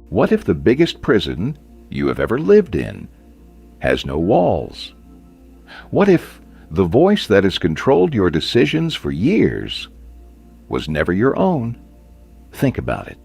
What if the biggest prison you have ever lived in has no walls? What if the voice that has controlled your decisions for years was never your own? Think about it.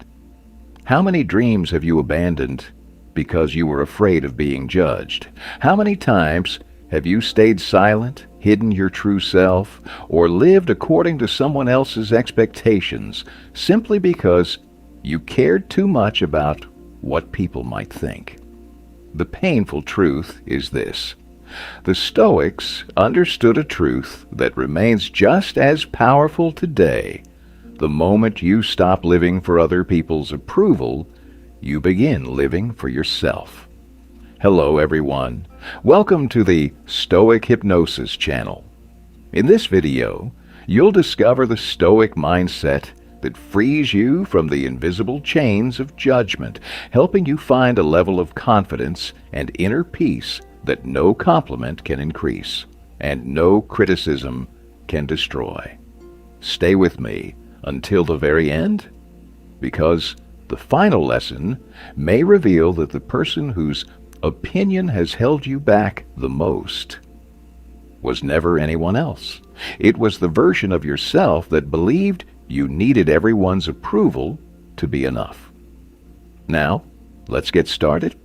How many dreams have you abandoned because you were afraid of being judged? How many times have you stayed silent, hidden your true self, or lived according to someone else's expectations simply because you cared too much about what people might think? The painful truth is this: the Stoics understood a truth that remains just as powerful today. The moment you stop living for other people's approval, you begin living for yourself. Hello, everyone. Welcome to the Stoic Hypnosis channel. In this video, you'll discover the Stoic mindset that frees you from the invisible chains of judgment, helping you find a level of confidence and inner peace that no compliment can increase and no criticism can destroy. Stay with me until the very end, because the final lesson may reveal that the person whose opinion has held you back the most was never anyone else. It was the version of yourself that believed you needed everyone's approval to be enough. Now, let's get started.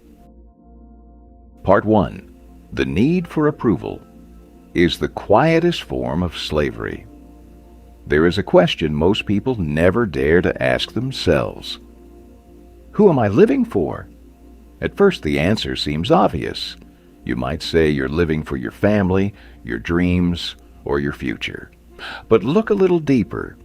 Part 1. The need for approval is the quietest form of slavery. There is a question most people never dare to ask themselves. Who am I living for? At first, the answer seems obvious. You might say you're living for your family, your dreams, or your future. But look a little deeper.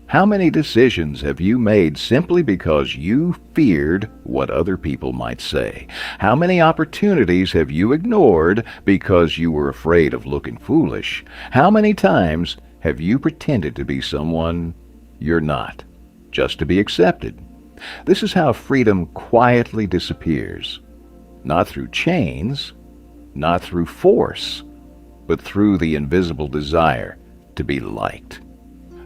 How many decisions have you made simply because you feared what other people might say? How many opportunities have you ignored because you were afraid of looking foolish? How many times have you pretended to be someone you're not, just to be accepted? This is how freedom quietly disappears. Not through chains, not through force, but through the invisible desire to be liked.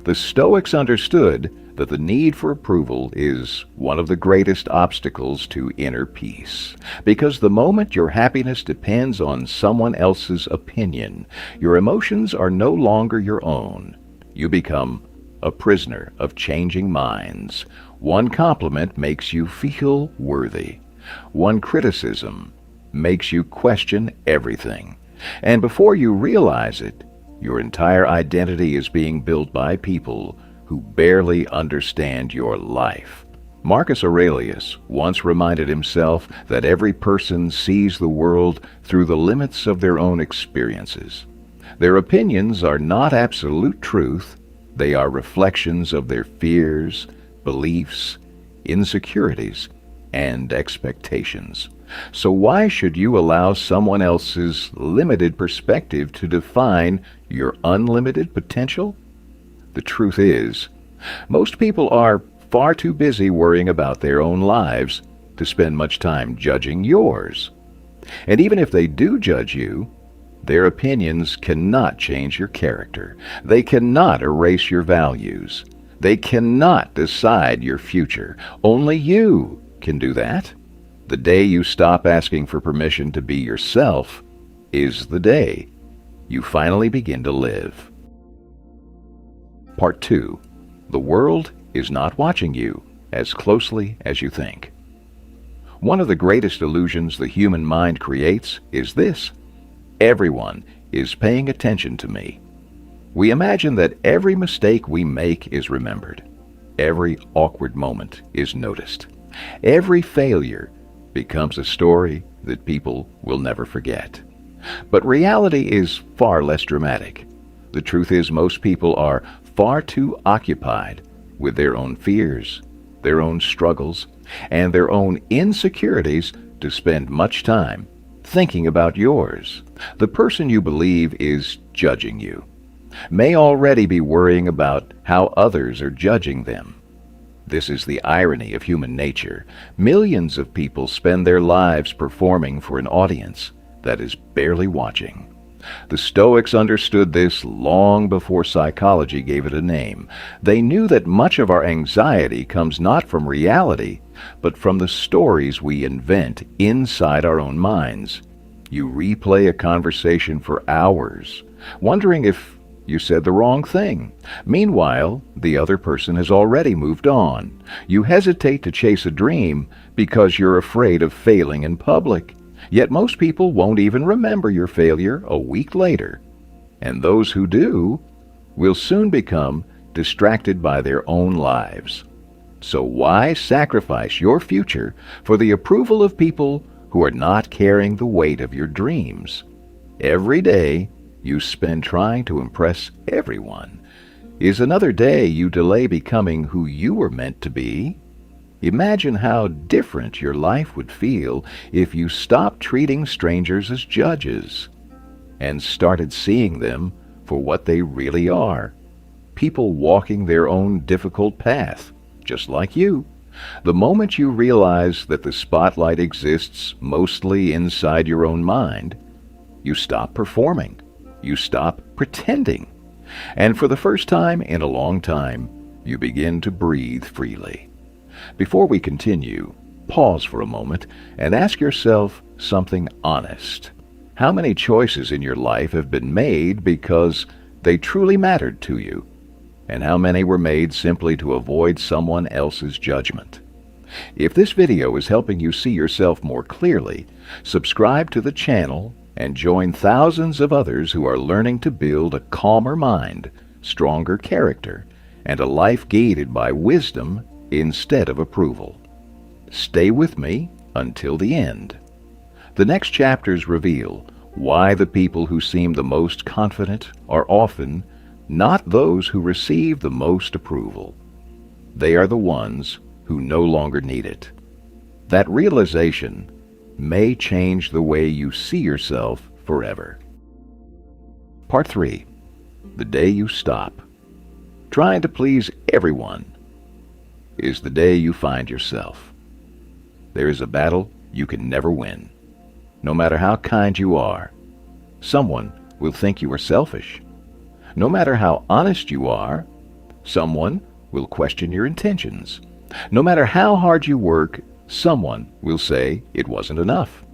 The Stoics understood that the need for approval is one of the greatest obstacles to inner peace, because the moment your happiness depends on someone else's opinion, your emotions are no longer your own. You become a prisoner of changing minds. One compliment makes you feel worthy. One criticism makes you question everything. And before you realize it, your entire identity is being built by people who barely understand your life. Marcus Aurelius once reminded himself that every person sees the world through the limits of their own experiences. Their opinions are not absolute truth. They are reflections of their fears, beliefs, insecurities, and expectations. So why should you allow someone else's limited perspective to define your unlimited potential? The truth is, most people are far too busy worrying about their own lives to spend much time judging yours. And even if they do judge you, their opinions cannot change your character. They cannot erase your values. They cannot decide your future. Only you can do that. The day you stop asking for permission to be yourself is the day you finally begin to live. Part 2. The world is not watching you as closely as you think. One of the greatest illusions the human mind creates is this: everyone is paying attention to me. We imagine that every mistake we make is remembered. Every awkward moment is noticed. Every failure becomes a story that people will never forget. But reality is far less dramatic. The truth is, most people are far too occupied with their own fears, their own struggles, and their own insecurities to spend much time thinking about yours. The person you believe is judging you may already be worrying about how others are judging them. This is the irony of human nature. Millions of people spend their lives performing for an audience that is barely watching. The Stoics understood this long before psychology gave it a name. They knew that much of our anxiety comes not from reality, but from the stories we invent inside our own minds. You replay a conversation for hours, wondering if you said the wrong thing. Meanwhile, the other person has already moved on. You hesitate to chase a dream because you're afraid of failing in public. Yet most people won't even remember your failure a week later. And those who do will soon become distracted by their own lives. So why sacrifice your future for the approval of people who are not carrying the weight of your dreams? Every day you spend trying to impress everyone is another day you delay becoming who you were meant to be. Imagine how different your life would feel if you stopped treating strangers as judges and started seeing them for what they really are. People walking their own difficult path, just like you. The moment you realize that the spotlight exists mostly inside your own mind, you stop performing. You stop pretending. And for the first time in a long time, you begin to breathe freely. Before we continue, pause for a moment and ask yourself something honest. How many choices in your life have been made because they truly mattered to you? And how many were made simply to avoid someone else's judgment? If this video is helping you see yourself more clearly, subscribe to the channel and join thousands of others who are learning to build a calmer mind, stronger character, and a life guided by wisdom instead of approval. Stay with me until the end. The next chapters reveal why the people who seem the most confident are often not those who receive the most approval. They are the ones who no longer need it. That realization may change the way you see yourself forever. Part 3. The day you stop. Trying to please everyone is the day you find yourself. There is a battle you can never win. No matter how kind you are, someone will think you are selfish. No matter how honest you are, someone will question your intentions. No matter how hard you work, someone will say it wasn't enough.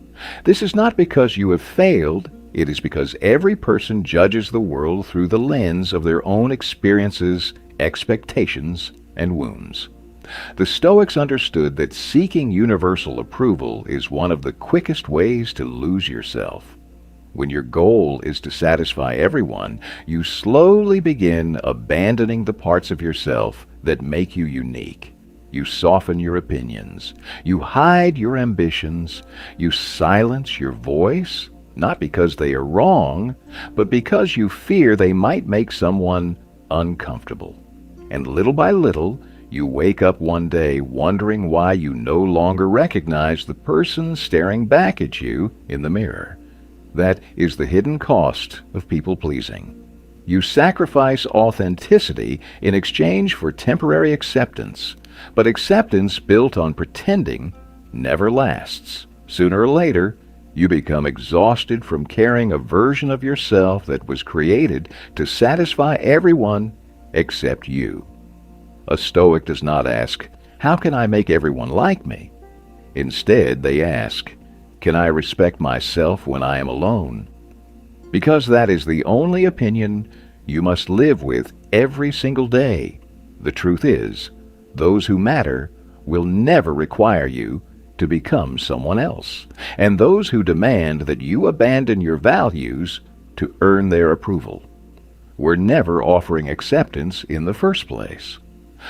This is not because you have failed. It is because every person judges the world through the lens of their own experiences, expectations, and wounds. The Stoics understood that seeking universal approval is one of the quickest ways to lose yourself. When your goal is to satisfy everyone, you slowly begin abandoning the parts of yourself that make you unique. You soften your opinions. You hide your ambitions. You silence your voice, not because they are wrong, but because you fear they might make someone uncomfortable. And little by little, you wake up one day wondering why you no longer recognize the person staring back at you in the mirror. That is the hidden cost of people-pleasing. You sacrifice authenticity in exchange for temporary acceptance, but acceptance built on pretending never lasts. Sooner or later, you become exhausted from carrying a version of yourself that was created to satisfy everyone except you. A Stoic does not ask, "How can I make everyone like me?" Instead, they ask, "Can I respect myself when I am alone?" Because that is the only opinion you must live with every single day. The truth is, those who matter will never require you to become someone else, and those who demand that you abandon your values to earn their approval were never offering acceptance in the first place.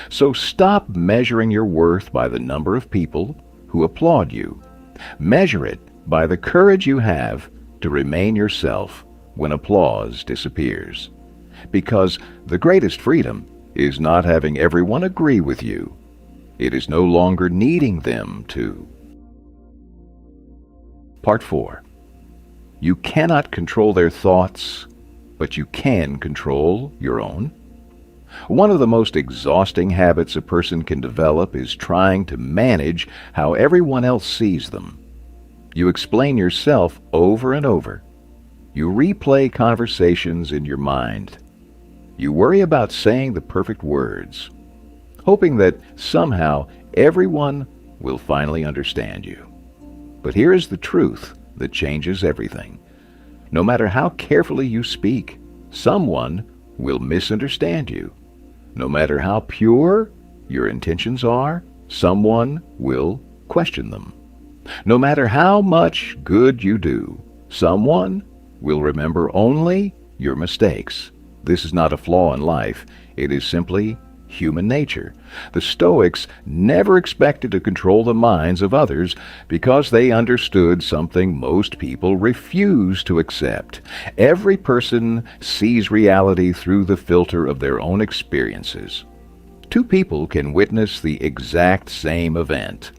So stop measuring your worth by the number of people who applaud you. Measure it by the courage you have to remain yourself when applause disappears. Because the greatest freedom is not having everyone agree with you. It is no longer needing them to. Part 4. You cannot control their thoughts, but you can control your own. One of the most exhausting habits a person can develop is trying to manage how everyone else sees them. You explain yourself over and over. You replay conversations in your mind. You worry about saying the perfect words, hoping that somehow everyone will finally understand you. But here is the truth that changes everything. No matter how carefully you speak, someone will misunderstand you. No matter how pure your intentions are, someone will question them. No matter how much good you do, someone will remember only your mistakes. This is not a flaw in life. It is simply human nature. The Stoics never expected to control the minds of others because they understood something most people refuse to accept. Every person sees reality through the filter of their own experiences. Two people can witness the exact same event,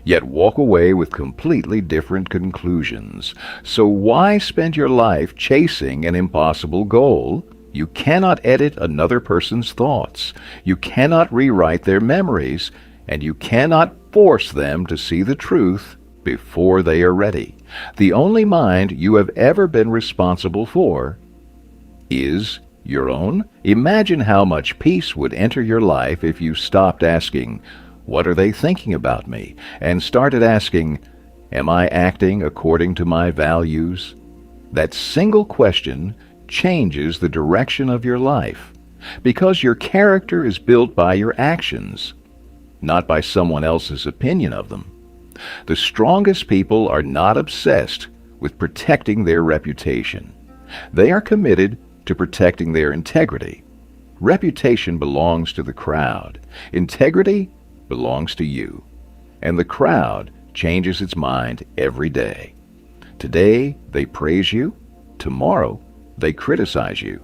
yet walk away with completely different conclusions. So why spend your life chasing an impossible goal? You cannot edit another person's thoughts. You cannot rewrite their memories, and you cannot force them to see the truth before they are ready. The only mind you have ever been responsible for is your own. Imagine how much peace would enter your life if you stopped asking, "What are they thinking about me?" and started asking, "Am I acting according to my values?" That single question changes the direction of your life, because your character is built by your actions, not by someone else's opinion of them. The strongest people are not obsessed with protecting their reputation. They are committed to protecting their integrity. Reputation belongs to the crowd. Integrity belongs to you. And the crowd changes its mind every day. Today they praise you. Tomorrow they criticize you.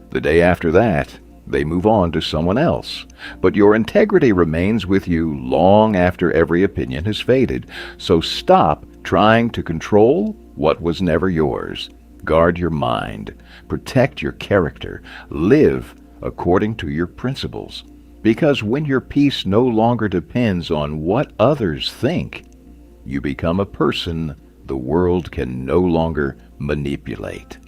The day after that, they move on to someone else. But your integrity remains with you long after every opinion has faded. So stop trying to control what was never yours. Guard your mind. Protect your character. Live according to your principles. Because when your peace no longer depends on what others think, you become a person the world can no longer manipulate.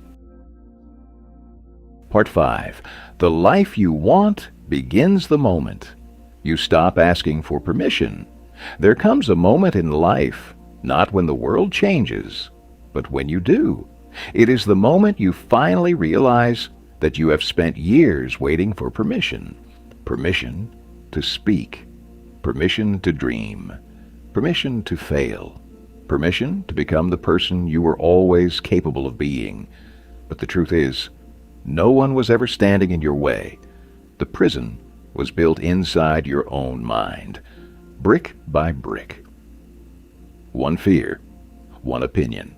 Part 5. The life you want begins the moment you stop asking for permission. There comes a moment in life, not when the world changes, but when you do. It is the moment you finally realize that you have spent years waiting for permission. Permission to speak. Permission to dream. Permission to fail. Permission to become the person you were always capable of being. But the truth is, no one was ever standing in your way. The prison was built inside your own mind, brick by brick. One fear, one opinion,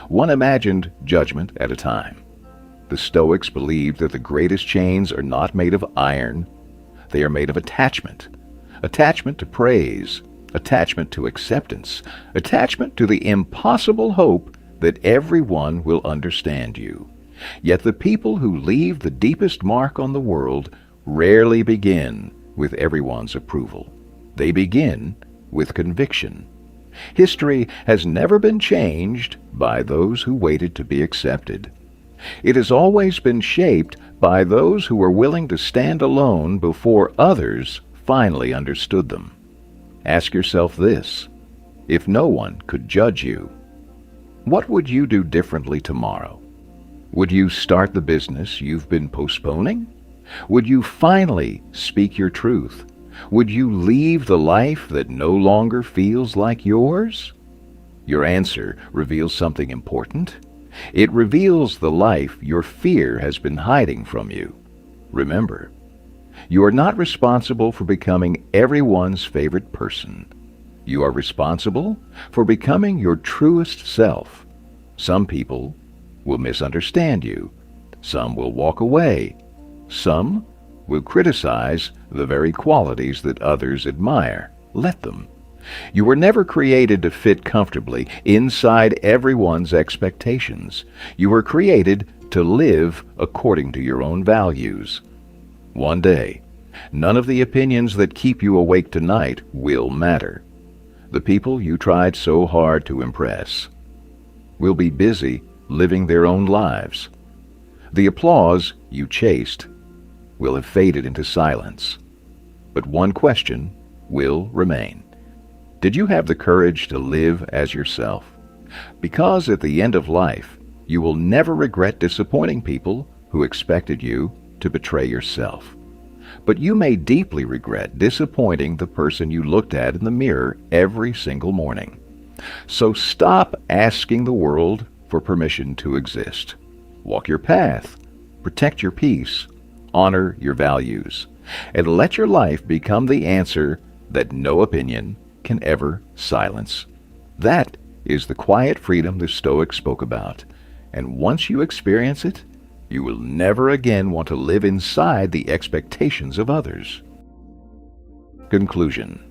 one imagined judgment at a time. The Stoics believed that the greatest chains are not made of iron. They are made of attachment. Attachment to praise, attachment to acceptance, attachment to the impossible hope that everyone will understand you. Yet the people who leave the deepest mark on the world rarely begin with everyone's approval. They begin with conviction. History has never been changed by those who waited to be accepted. It has always been shaped by those who were willing to stand alone before others finally understood them. Ask yourself this: if no one could judge you, what would you do differently tomorrow? Would you start the business you've been postponing? Would you finally speak your truth? Would you leave the life that no longer feels like yours? Your answer reveals something important. It reveals the life your fear has been hiding from you. Remember, you are not responsible for becoming everyone's favorite person. You are responsible for becoming your truest self. Some people will misunderstand you. Some will walk away. Some will criticize the very qualities that others admire. Let them. You were never created to fit comfortably inside everyone's expectations. You were created to live according to your own values. One day, none of the opinions that keep you awake tonight will matter. The people you tried so hard to impress will be busy living their own lives. The applause you chased will have faded into silence. But one question will remain: Did you have the courage to live as yourself? Because at the end of life, you will never regret disappointing people who expected you to betray yourself. But you may deeply regret disappointing the person you looked at in the mirror every single morning. So stop asking the world for permission to exist. Walk your path, protect your peace, honor your values, and let your life become the answer that no opinion can ever silence. That is the quiet freedom the Stoics spoke about, and once you experience it, you will never again want to live inside the expectations of others. Conclusion.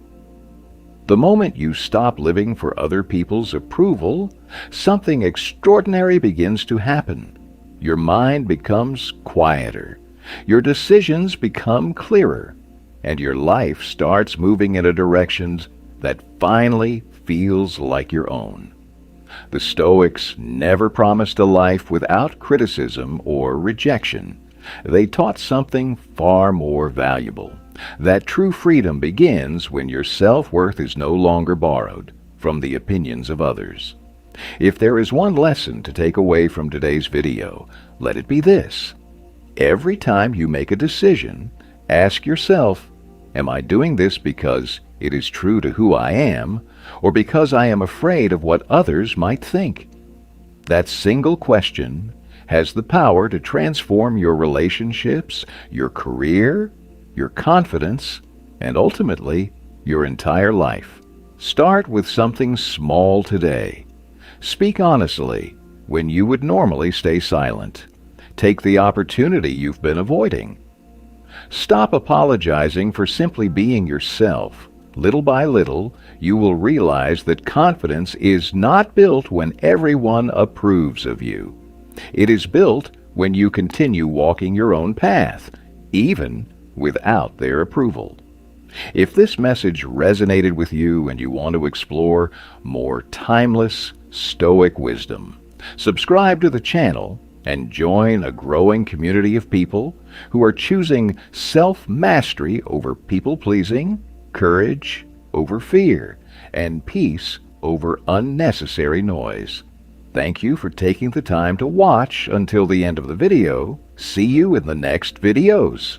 The moment you stop living for other people's approval, something extraordinary begins to happen. Your mind becomes quieter, your decisions become clearer, and your life starts moving in a direction that finally feels like your own. The Stoics never promised a life without criticism or rejection. They taught something far more valuable, that true freedom begins when your self-worth is no longer borrowed from the opinions of others. If there is one lesson to take away from today's video, let it be this. Every time you make a decision, ask yourself, am I doing this because it is true to who I am, or because I am afraid of what others might think? That single question has the power to transform your relationships, your career, your confidence, and ultimately, your entire life. Start with something small today. Speak honestly when you would normally stay silent. Take the opportunity you've been avoiding. Stop apologizing for simply being yourself. Little by little, you will realize that confidence is not built when everyone approves of you. It is built when you continue walking your own path, even without their approval. If this message resonated with you and you want to explore more timeless Stoic wisdom, subscribe to the channel and join a growing community of people who are choosing self-mastery over people-pleasing, courage over fear, and peace over unnecessary noise. Thank you for taking the time to watch until the end of the video. See you in the next videos.